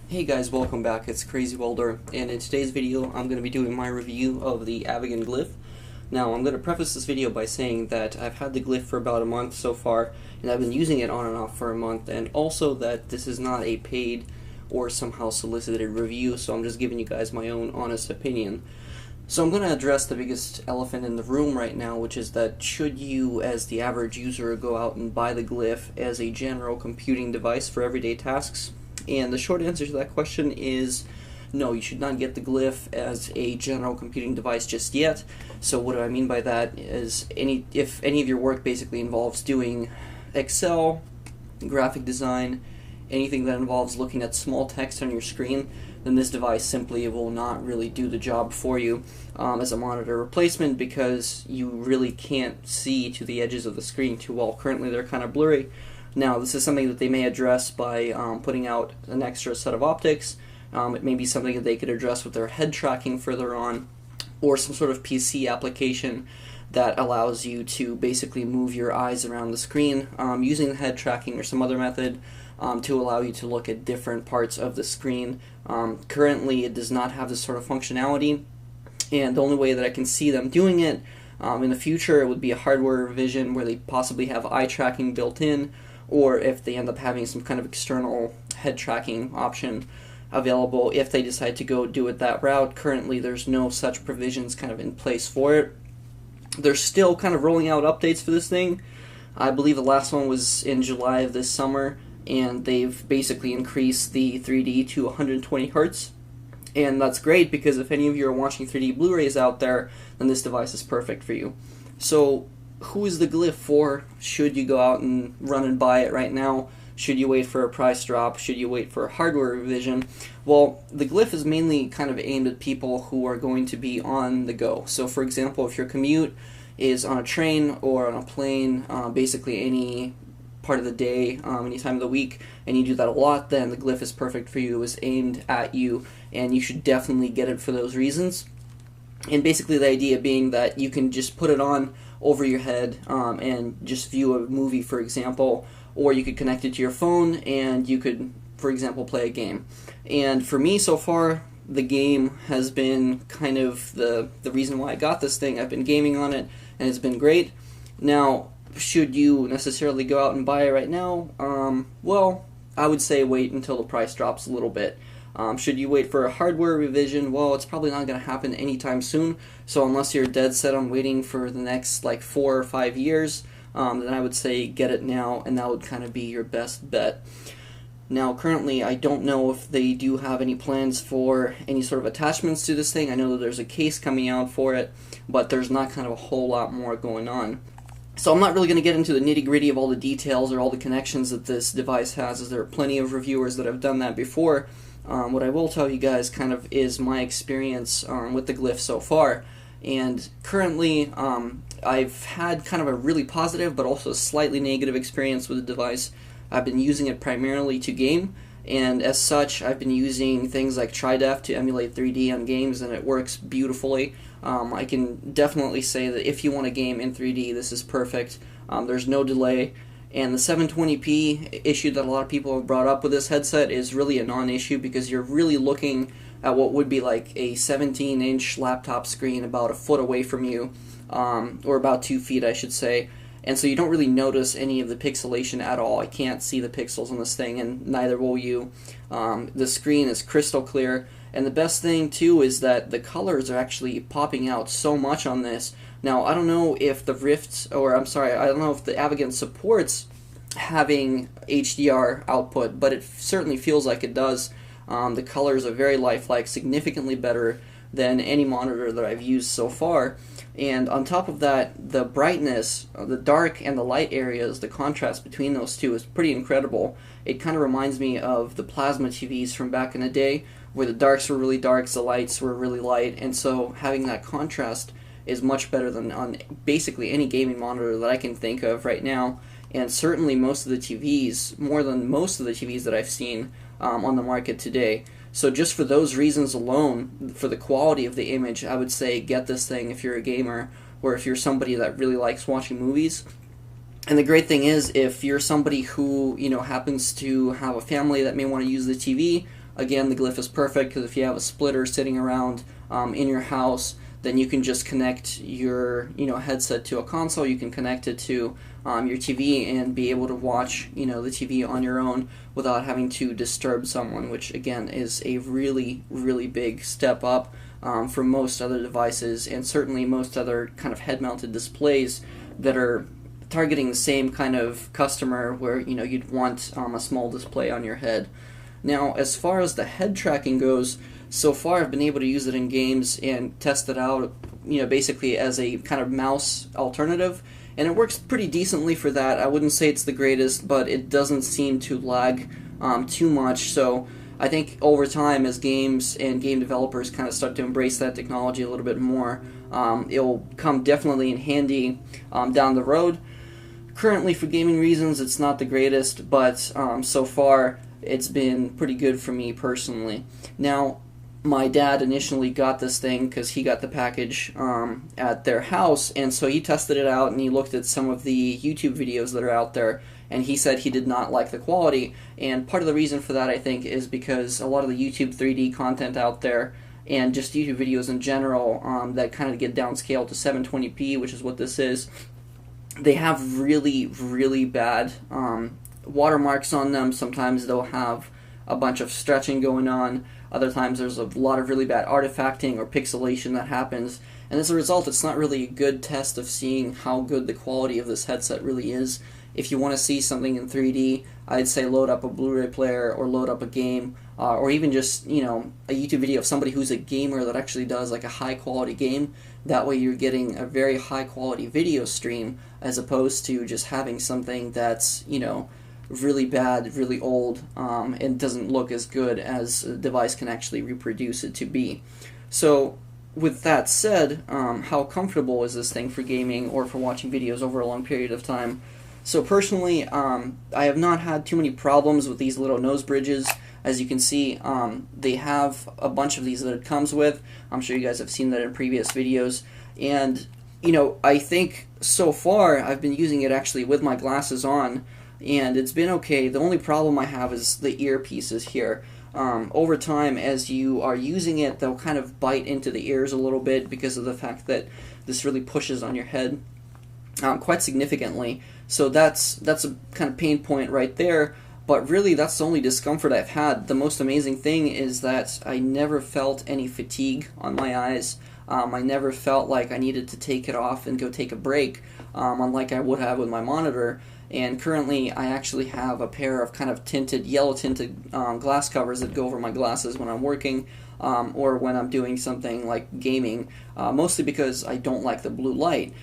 Hey guys, welcome back. It's Crazy Welder, and in today's video I'm going to be doing my review of the Avegant Glyph. Now I'm going to preface this video by saying that I've had the Glyph for about a month so far, and I've been using it on and off for a month, and also that this is not a paid or somehow solicited review, so I'm just giving you guys my own honest opinion. So I'm going to address the biggest elephant in the room right now, which is that should you, as the average user, go out and buy the Glyph as a general computing device for everyday tasks? And the short answer to that question is no, you should not get the Glyph as a general computing device just yet. So what do I mean by that is if any of your work basically involves doing Excel, graphic design, anything that involves looking at small text on your screen, then this device simply will not really do the job for you as a monitor replacement, because you really can't see to the edges of the screen too well. Currently they're kind of blurry. Now, this is something that they may address by putting out an extra set of optics. It may be something that they could address with their head tracking further on, or some sort of PC application that allows you to basically move your eyes around the screen using the head tracking or some other method to allow you to look at different parts of the screen. Currently, it does not have this sort of functionality, and the only way that I can see them doing it in the future, it would be a hardware revision where they possibly have eye tracking built in, or if they end up having some kind of external head tracking option available if they decide to go do it that route. Currently there's no such provisions kind of in place for it. They're still kind of rolling out updates for this thing. I believe the last one was in July of this summer, and they've basically increased the 3D to 120 Hertz. And that's great, because if any of you are watching 3D Blu-rays out there, then this device is perfect for you. So who is the Glyph for? Should you go out and run and buy it right now? Should you wait for a price drop? Should you wait for a hardware revision? Well, the Glyph is mainly kind of aimed at people who are going to be on the go. So for example, if your commute is on a train or on a plane, basically any part of the day, any time of the week, and you do that a lot, then the Glyph is perfect for you. It was aimed at you, and you should definitely get it for those reasons. And basically the idea being that you can just put it on over your head and just view a movie, for example, or you could connect it to your phone and you could, for example, play a game. And for me so far, the game has been kind of the reason why I got this thing. I've been gaming on it and it's been great. Now, should you necessarily go out and buy it right now? Well, I would say wait until the price drops a little bit. Should you wait for a hardware revision? Well, it's probably not going to happen anytime soon, so unless you're dead set on waiting for the next like 4 or 5 years, then I would say get it now, and that would kind of be your best bet. Now, currently, I don't know if they do have any plans for any sort of attachments to this thing. I know that there's a case coming out for it, but there's not kind of a whole lot more going on. So I'm not really going to get into the nitty-gritty of all the details or all the connections that this device has, as there are plenty of reviewers that have done that before. What I will tell you guys kind of is my experience with the Glyph so far. And currently, I've had kind of a really positive but also slightly negative experience with the device. I've been using it primarily to game, and as such, I've been using things like TriDef to emulate 3D on games, and it works beautifully. I can definitely say that if you want a game in 3D, this is perfect. There's no delay. And the 720p issue that a lot of people have brought up with this headset is really a non-issue, because you're really looking at what would be like a 17-inch laptop screen about a foot away from you, or about 2 feet, I should say. And so you don't really notice any of the pixelation at all. I can't see the pixels on this thing, and neither will you. The screen is crystal clear, and the best thing too is that the colors are actually popping out so much on this. Now, I don't know if the I don't know if the Avegant supports having HDR output, but it certainly feels like it does. The colors are very lifelike, significantly better than any monitor that I've used so far. And on top of that, the brightness, the dark and the light areas, the contrast between those two is pretty incredible. It kind of reminds me of the plasma TVs from back in the day, where the darks were really darks, the lights were really light, and so having that contrast is much better than on basically any gaming monitor that I can think of right now, and certainly most of the TVs, more than most of the TVs that I've seen on the market today. So just for those reasons alone, for the quality of the image, I would say get this thing if you're a gamer, or if you're somebody that really likes watching movies. And the great thing is, if you're somebody who, happens to have a family that may want to use the TV, Again, the Glyph is perfect because if you have a splitter sitting around in your house, then you can just connect your headset to a console. You can connect it to your TV and be able to watch the TV on your own without having to disturb someone, which again is a really, really big step up from most other devices, and certainly most other kind of head-mounted displays that are targeting the same kind of customer where you'd want a small display on your head. Now, as far as the head tracking goes, so far I've been able to use it in games and test it out, basically as a kind of mouse alternative, and it works pretty decently for that. I wouldn't say it's the greatest, but it doesn't seem to lag too much, so I think over time, as games and game developers kind of start to embrace that technology a little bit more, it'll come definitely in handy down the road. Currently, for gaming reasons, it's not the greatest, but so far it's been pretty good for me personally. Now, my dad initially got this thing because he got the package at their house, and so he tested it out and he looked at some of the YouTube videos that are out there, and he said he did not like the quality. And part of the reason for that, I think, is because a lot of the YouTube 3D content out there and just YouTube videos in general that kind of get downscaled to 720p, which is what this is, they have really, really bad watermarks on them. Sometimes they'll have a bunch of stretching going on. Other times there's a lot of really bad artifacting or pixelation that happens. And as a result, it's not really a good test of seeing how good the quality of this headset really is. If you want to see something in 3D, I'd say load up a Blu-ray player or load up a game, or even just, a YouTube video of somebody who's a gamer that actually does like a high-quality game. That way you're getting a very high-quality video stream as opposed to just having something that's, really bad, really old, and doesn't look as good as a device can actually reproduce it to be. So, with that said, how comfortable is this thing for gaming or for watching videos over a long period of time? So personally, I have not had too many problems with these little nose bridges. As you can see, they have a bunch of these that it comes with. I'm sure you guys have seen that in previous videos. And, I think so far I've been using it actually with my glasses on, and it's been okay. The only problem I have is the earpieces here. Over time, as you are using it, they'll kind of bite into the ears a little bit because of the fact that this really pushes on your head quite significantly. So that's a kind of pain point right there. But really, that's the only discomfort I've had. The most amazing thing is that I never felt any fatigue on my eyes. I never felt like I needed to take it off and go take a break, unlike I would have with my monitor. And currently, I actually have a pair of kind of yellow tinted glass covers that go over my glasses when I'm working or when I'm doing something like gaming, mostly because I don't like the blue light.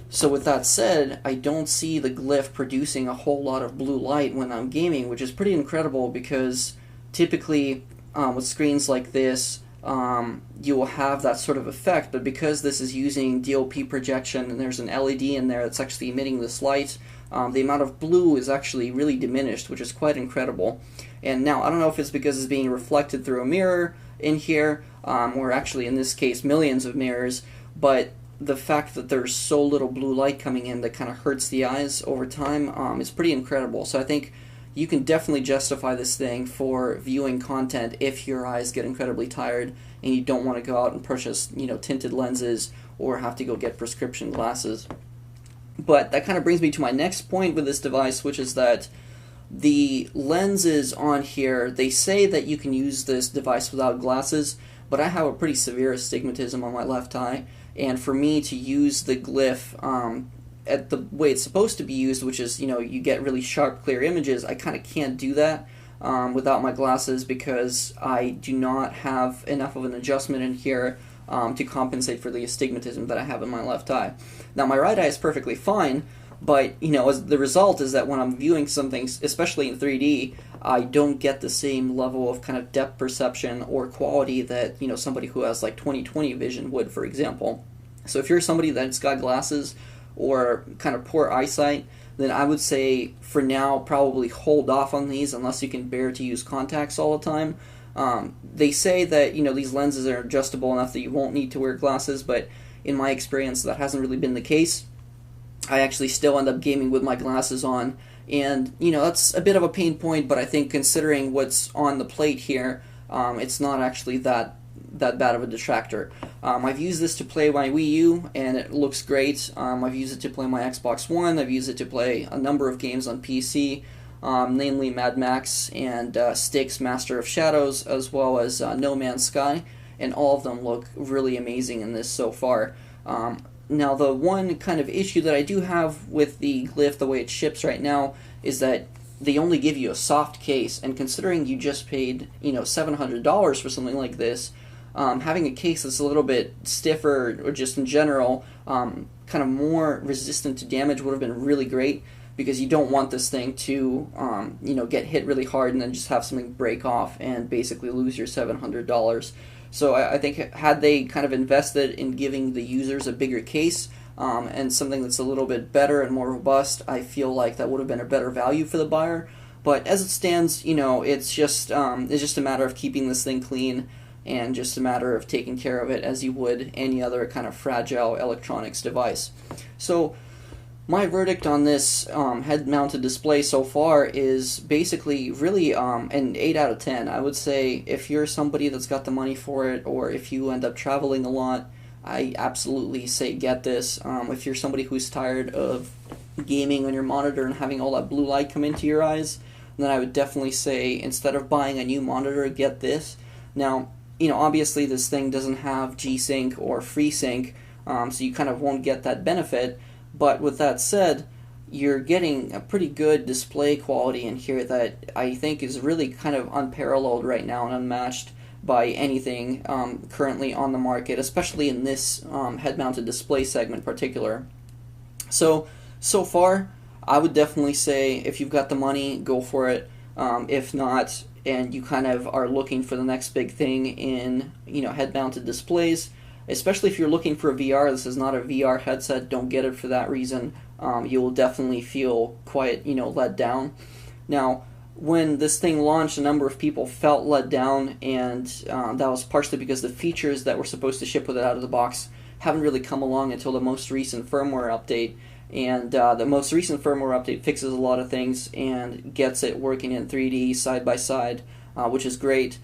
So with that said, I don't see the Glyph producing a whole lot of blue light when I'm gaming, which is pretty incredible because typically with screens like this, you will have that sort of effect, but because this is using DLP projection and there's an LED in there that's actually emitting this light, the amount of blue is actually really diminished, which is quite incredible. And now, I don't know if it's because it's being reflected through a mirror in here, or actually in this case millions of mirrors, but the fact that there's so little blue light coming in that kind of hurts the eyes over time is pretty incredible. So I think you can definitely justify this thing for viewing content if your eyes get incredibly tired and you don't want to go out and purchase, tinted lenses or have to go get prescription glasses. But that kind of brings me to my next point with this device, which is that the lenses on here, they say that you can use this device without glasses, but I have a pretty severe astigmatism on my left eye, and for me to use the Glyph at the way it's supposed to be used, which is, you get really sharp, clear images, I kind of can't do that without my glasses because I do not have enough of an adjustment in here to compensate for the astigmatism that I have in my left eye. Now, my right eye is perfectly fine, but, as the result is that when I'm viewing something, especially in 3D, I don't get the same level of kind of depth perception or quality that, somebody who has like 20/20 vision would, for example. So if you're somebody that's got glasses or kind of poor eyesight, then I would say for now probably hold off on these unless you can bear to use contacts all the time. They say that these lenses are adjustable enough that you won't need to wear glasses, but in my experience that hasn't really been the case. I actually still end up gaming with my glasses on, and that's a bit of a pain point, but I think considering what's on the plate here, it's not actually that bad of a detractor. I've used this to play my Wii U, and it looks great. I've used it to play my Xbox One. I've used it to play a number of games on PC, namely Mad Max and Styx Master of Shadows, as well as No Man's Sky, and all of them look really amazing in this so far. Now, the one kind of issue that I do have with the Glyph, the way it ships right now, is that they only give you a soft case, and considering you just paid, $700 for something like this, having a case that's a little bit stiffer, or just in general, kind of more resistant to damage would have been really great, because you don't want this thing to, get hit really hard and then just have something break off and basically lose your $700. So I think had they kind of invested in giving the users a bigger case, and something that's a little bit better and more robust, I feel like that would have been a better value for the buyer. But as it stands, it's just a matter of keeping this thing clean, and just a matter of taking care of it as you would any other kind of fragile electronics device. So my verdict on this head-mounted display so far is basically really an 8 out of 10. I would say if you're somebody that's got the money for it, or if you end up traveling a lot, I absolutely say get this. If you're somebody who's tired of gaming on your monitor and having all that blue light come into your eyes, then I would definitely say instead of buying a new monitor, get this. Now, obviously this thing doesn't have G-Sync or FreeSync, so you kind of won't get that benefit. But with that said, you're getting a pretty good display quality in here that I think is really kind of unparalleled right now and unmatched by anything currently on the market, especially in this head-mounted display segment in particular. So far, I would definitely say if you've got the money, go for it. If not, and you kind of are looking for the next big thing in head-mounted displays, especially if you're looking for a VR, this is not a VR headset, don't get it for that reason. You will definitely feel quite, let down. Now, when this thing launched, a number of people felt let down, and that was partially because the features that were supposed to ship with it out of the box haven't really come along until the most recent firmware update. And the most recent firmware update fixes a lot of things and gets it working in 3D side by side, which is great.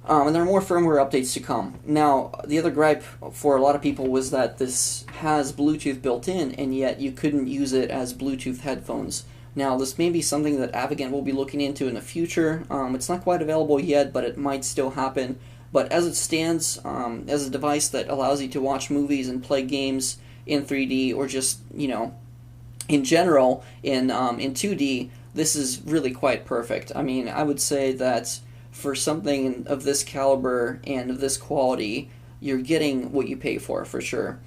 And there are more firmware updates to come. Now, the other gripe for a lot of people was that this has Bluetooth built in, and yet you couldn't use it as Bluetooth headphones. Now, this may be something that Avegant will be looking into in the future. It's not quite available yet, but it might still happen. But as it stands, as a device that allows you to watch movies and play games in 3D, or just, in general, in 2D, this is really quite perfect. I mean, I would say that for something of this caliber and of this quality, you're getting what you pay for sure.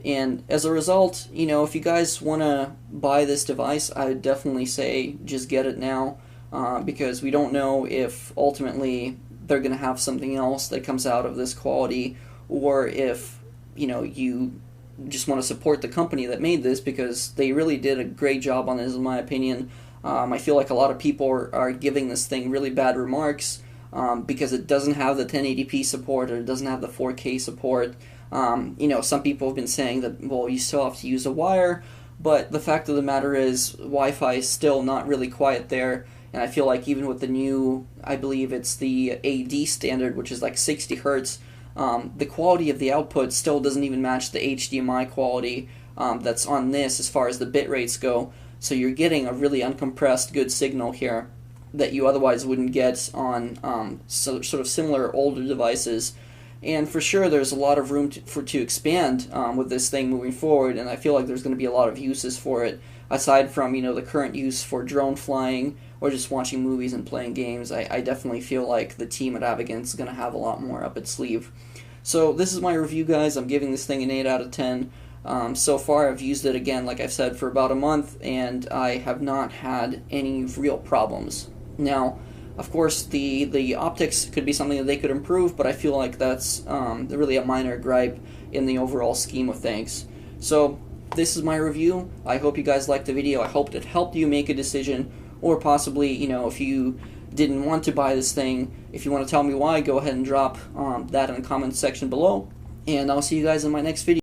And as a result, if you guys want to buy this device, I would definitely say just get it now, because we don't know if ultimately they're going to have something else that comes out of this quality, or if you just want to support the company that made this, because they really did a great job on this, in my opinion. I feel like a lot of people are giving this thing really bad remarks, because it doesn't have the 1080p support, or it doesn't have the 4K support. Some people have been saying that, well, you still have to use a wire, but the fact of the matter is Wi-Fi is still not really quite there, and I feel like even with the new, I believe it's the AD standard, which is like 60 hertz, the quality of the output still doesn't even match the HDMI quality that's on this as far as the bit rates go, so you're getting a really uncompressed good signal here that you otherwise wouldn't get on sort of similar older devices. And for sure there's a lot of room to expand with this thing moving forward, and I feel like there's going to be a lot of uses for it, aside from the current use for drone flying or just watching movies and playing games. I definitely feel like the team at Avegant is going to have a lot more up its sleeve. So this is my review, guys. I'm giving this thing an 8 out of 10. So far I've used it, again, like I've said, for about a month, and I have not had any real problems. Now, of course, the optics could be something that they could improve, but I feel like that's really a minor gripe in the overall scheme of things. So this is my review. I hope you guys liked the video. I hope it helped you make a decision, or possibly, if you didn't want to buy this thing, if you want to tell me why, go ahead and drop that in the comments section below, and I'll see you guys in my next video.